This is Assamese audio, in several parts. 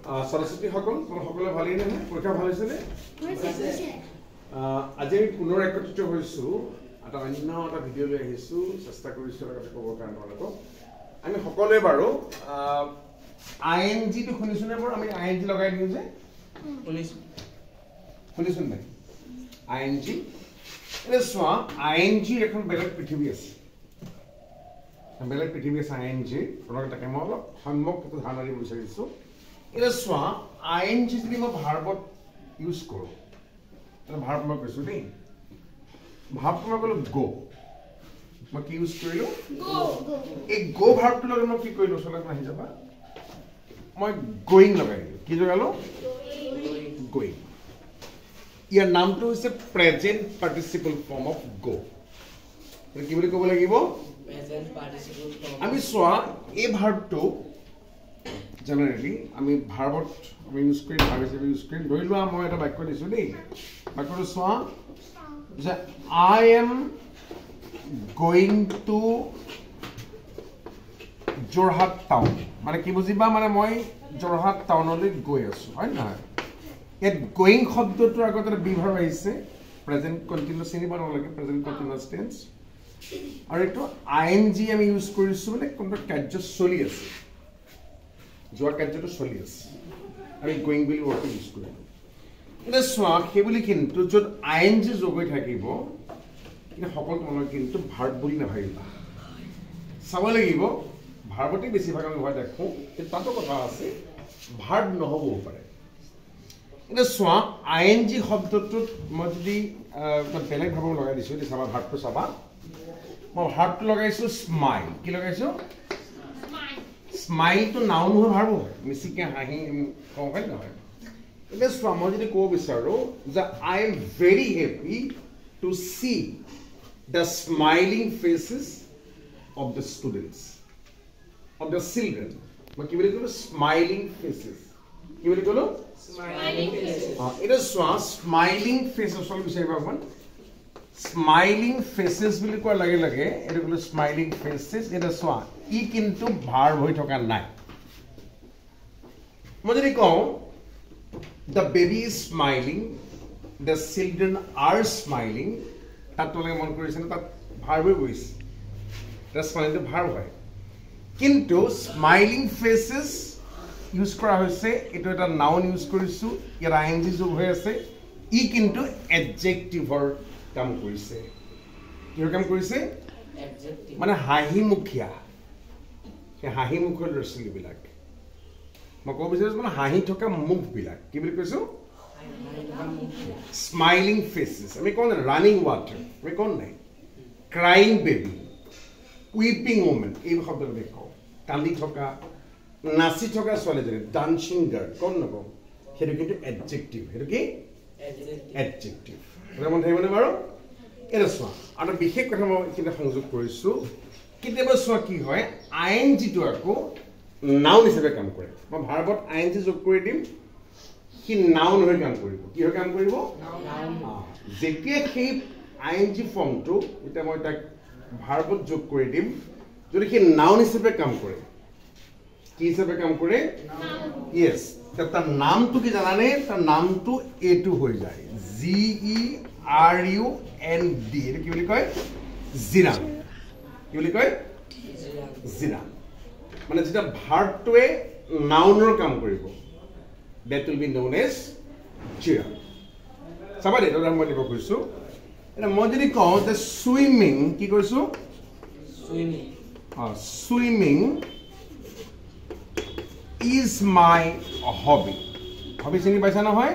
সৰস্বতী সকল সকলে ভালেই নে পৰীক্ষা ভাল হৈছে নে আজি আমি পুনৰ একত্ৰিত হৈছো এটা অন্য এটা ভিডিঅ লৈ আহিছো চেষ্টা কৰিছো এটা ক'বৰ কাৰণে আপোনালোকক আমি সকলোৱে বাৰু আইএনজি টো শুনিছো নে বাৰু আমি আইএনজি লগাই দিও যে শুনিছো নাই আইএনজি এনে সোৱা আইএনজি এখন বেলেগ পৃথিৱী আছে বেলেগ পৃথিৱী আছে আইএনজি আপোনালোকে তাকে মই অলপ সম্যক ধাৰণা দিব বিচাৰিছো এটা সোৱা আইএনজি যদি মই ভাৰ্বত ইউজ কৰো ভাৰ্ব মই কৈছো দেই ভাৰ্বটো মই ক'লো গো মই কি ইউজ কৰিলো এই গো ভাৰ্বটো লগাই মই কি কৰিলো চলক আহি যাবা মই গোইং লগাই দিলো কি লগালো গোইং ইয়াৰ নামটো হৈছে প্ৰেজেন্ট পাৰ্টিসিপল ফৰ্ম অফ গো কি বুলি ক'ব লাগিব প্ৰেজেন্ট পাৰ্টিসিপল ফৰ্ম আমি সোৱা এই ভাৰ্বটো জেনাৰেলি আমি ভাৰ্বত আমি ইউজ কৰি ভাৰ্ব হিচাপে ইউজ কৰি ধৰি লোৱা মই এটা বাক্য দিছো দেই বাক্যটো সোৱা যে I am going to Jorhat town মানে কি বুজিবা মানে মই যোৰহাট টাউনলৈ গৈ আছো হয় নহয় ইয়াত গোইং শব্দটোৰ আগত এটা বি ভাৰ্ব আহিছে প্ৰেজেন্ট কন্টিনিউয়াছ চিনিব নালাগে প্ৰেজেন্ট কন্টিনিউয়াছ টেন্স আৰু এইটো আইএনজি আমি ইউজ কৰিছো মানে কোনটো কাৰ্য চলি আছে যোৱা কাৰ্যটো চলি আছে আমি গোইং বুলি ৱৰ্ডটো ইউজ কৰিলো এতিয়া চোৱা সেইবুলি কিন্তু য'ত আইএনজি যোগ হৈ থাকিব কিন্তু সকলো তোমালোকে কিন্তু ভাৰ্ব বুলি নাভাবিবা চাব লাগিব ভাৰ্বতে বেছিভাগ আমি হোৱা দেখোঁ কিন্তু তাতো কথা আছে ভাৰ্ব নহ'বও পাৰে এতিয়া চোৱা আইএনজি শব্দটোত মই যদি বেলেগ ভাৰ্ব লগাই দিছোঁ এতিয়া চাবা ভাৰ্বটো চাবা মই ভাৰ্বটো লগাইছোঁ স্মাইল কি লগাইছোঁ স্মাইল তো নাউন হৈ ভাৰ্ব হয় মিছিকে হাঁহি কওঁ হয় নহয় এতিয়া চোৱা মই যদি ক'ব বিচাৰোঁ যে I am very happy to see the smiling faces of the students of the children মই কি বুলি ক'লো স্মাইলিং ফেচেছ কি বুলি ক'লো এটা চোৱা স্মাইলিং ফেচেছ হ'ল বিচাৰিবা অকণমান স্মাইলিং ফেচেছ বুলি কোৱাৰ লগে লগে এইটো ক'লো স্মাইলিং ফেচেছ এটা চোৱা ই কিন্তু ভাৰ্ব হৈ থকা নাই মই যদি কওঁ the baby is smiling the children R smiling তাত তোমালোকে মন কৰিছে নে তাত ভাৰ্ব হৈ গৈছে এটা স্মাইলিংটো ভাৰ্ব হয় কিন্তু স্মাইলিং ফেচেছ ইউজ কৰা হৈছে এইটো এটা নাউন ইউজ কৰিছো ইয়াৰ আইএনজি যোগ হৈ আছে ই কিন্তু এডজেক্টিভৰ কাম কৰিছে কিহৰ কাম কৰিছে মানে হাঁহিমুখীয়া সেই হাঁহিমুখৰ ল'ৰা ছোৱালীবিলাক মই ক'ব বিচাৰিছোঁ মানে হাঁহি থকা মুখবিলাক কি বুলি কৈছোঁ স্মাইলিং ফেচেছ আমি কওঁ নাই ৰানিং ৱাটাৰ আমি কওঁ নাই ক্ৰাইং বেবী উইপিং ওমেন এই শব্দবিলাক কওঁ কান্দি থকা নাচি থকা ছোৱালীজনী ডান্সিং গাৰ্ল কওঁ নকওঁ সেইটো কিন্তু এডজেক্টিভ সেইটো কি এডজেক্টিভ মন থাকিবনে বাৰু এটা চোৱা আৰু বিশেষ কথা মই এইখিনি সংযোগ কৰিছোঁ কেতিয়াবা চোৱা কি হয় আইএনজিটো আকৌ নাউন হিচাপে কাম কৰে মই ভাৰ্বত আইএনজি যোগ কৰি দিম সি নাউন হৈ কাম কৰিব কি হৈ কাম কৰিব যেতিয়া সেই আইএনজি ফৰ্মটো এতিয়া মই তাক ভাৰ্বত যোগ কৰি দিম যদি সি নাউন হিচাপে কাম কৰে কি হিচাপে কাম কৰে ইয়েছ তাৰ নামটো কি জানানে তাৰ নামটো এইটো হৈ যায় GERUND এইটো কি বুলি কয় জিৰান কি বুলি কয় জিৰান মানে যেতিয়া ভাৰ্বটোৱে নাউনৰ কাম কৰিব that will be known as জিৰান চাবা দেই এটা মই দিব কৈছোঁ এটা মই যদি কওঁ যে চুইমিং কি কৈছোঁ swimming is my hobby hobby চিনি পাইছা নহয়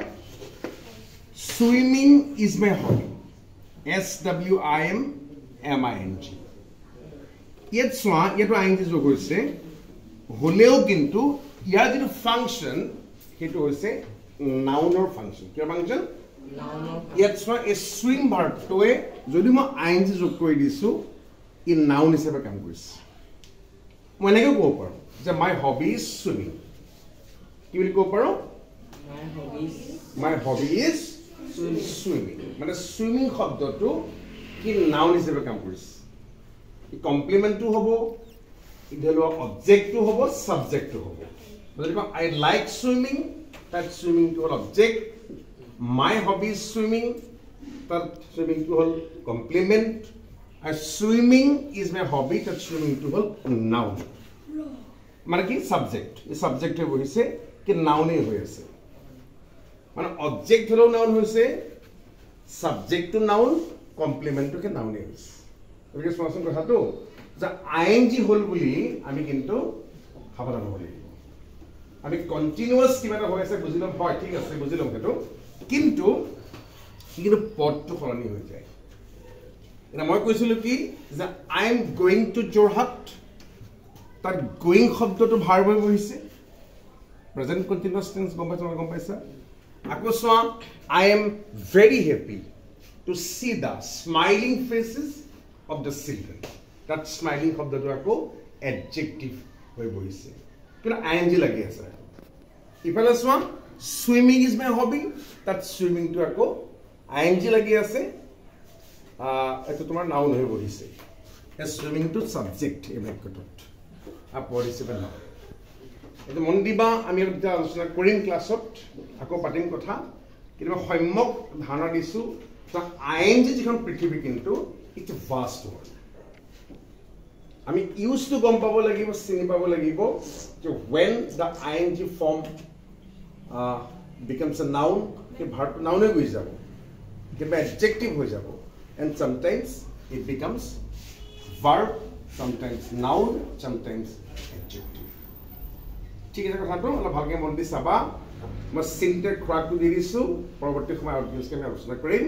swimming is my hobby SWIMMING ইয়াত চোৱা ইয়াতো আইএনজি যোগ হৈছে হ'লেও কিন্তু ইয়াৰ যিটো ফাংচন সেইটো হৈছে নাউনৰ ফাংচন কিহৰ ফাংচন ইয়াত চোৱা এই চুইম ভাৰ্বটোৱে যদি মই আইএনজি যোগ কৰি দিছোঁ ই নাউন হিচাপে কাম কৰিছে মই এনেকৈ ক'ব পাৰোঁ যে মাই হবি ইজ চুইমিং কি বুলি ক'ব পাৰোঁ মাই হবি ইজ চুইমিং মানে চুইমিং শব্দটো কি নাউন হিচাপে কাম কৰিছে ই কমপ্লিমেণ্টটো হ'ব ই ধৰি লোৱা অবজেক্টটো হ'ব ছাবজেক্টটো হ'ব I like swimming, that swimming to all object. My hobby is swimming, that swimming to all complement. Swimming is my hobby, that swimming to all noun. মানে কি সাবজেক্ট এই সাবজেক্ট হৈ বহিছে কি নাউনে হৈ আছে মানে অবজেক্ট হলো নাউন হৈছে subject to noun complement to কে নাউনে হৈছে গতিকে স্মৰণ কথাটো যে আইএনজি হল বুলি আমি কিন্তু সাৱধান হ'ব লাগিব আমি কন্টিনিউয়াস কিবা এটা হৈ আছে বুজিলম হয় ঠিক আছে বুজিলম সেইটো কিন্তু পদটো সলনি হৈ যায় এটা মই কৈছিলো কি যে I am going to Jorhat তাত গোইং শব্দটো ভাৰ্ব হৈ বহিছে প্ৰেজেন্ট কন্টিনিউয়াস টেন্স গম পাইছা আকৌ সোৱা I am very happy to see the smiling faces of the children তাত স্মাইলিং শব্দটো আকৌ এডজেক্টিভ হৈ বহিছে কিন্তু আইএনজি লাগি আছে ইফালে সোৱা সুইমিং ইজ মাই হবি তাত সুইমিংটো আকৌ আইএনজি লাগি আছে এটো তোমাৰ নাউন হৈ বহিছে সুইমিং টু সাবজেক্ট এই বাক্যটোত পঢ়িছে না এটা মন দিবা আমি এটা আলোচনা কৰিম ক্লাছত আকৌ পাতিম কথা কিন্তু সম্যক ধাৰণা দিছো যে আইএনজি যিখন পৃথিৱী কিন্তু ইটস ভাষ্ট ওয়ার্ল্ড আমি ইউজ টু গম পাব লাগিব চিনি পাব লাগিব যে when the ing form becomes a noun the verb noun হৈ যাব কিবা adjective হৈ যাব and sometimes it becomes verb sometimes noun sometimes adjective ঠিক আছে কথাটো অলপ ভালকে মন দি চাবা মই চিন্তে ক্ৰাকটো দি দিছো পৰৱৰ্তী সময় আলোচনা কৰিম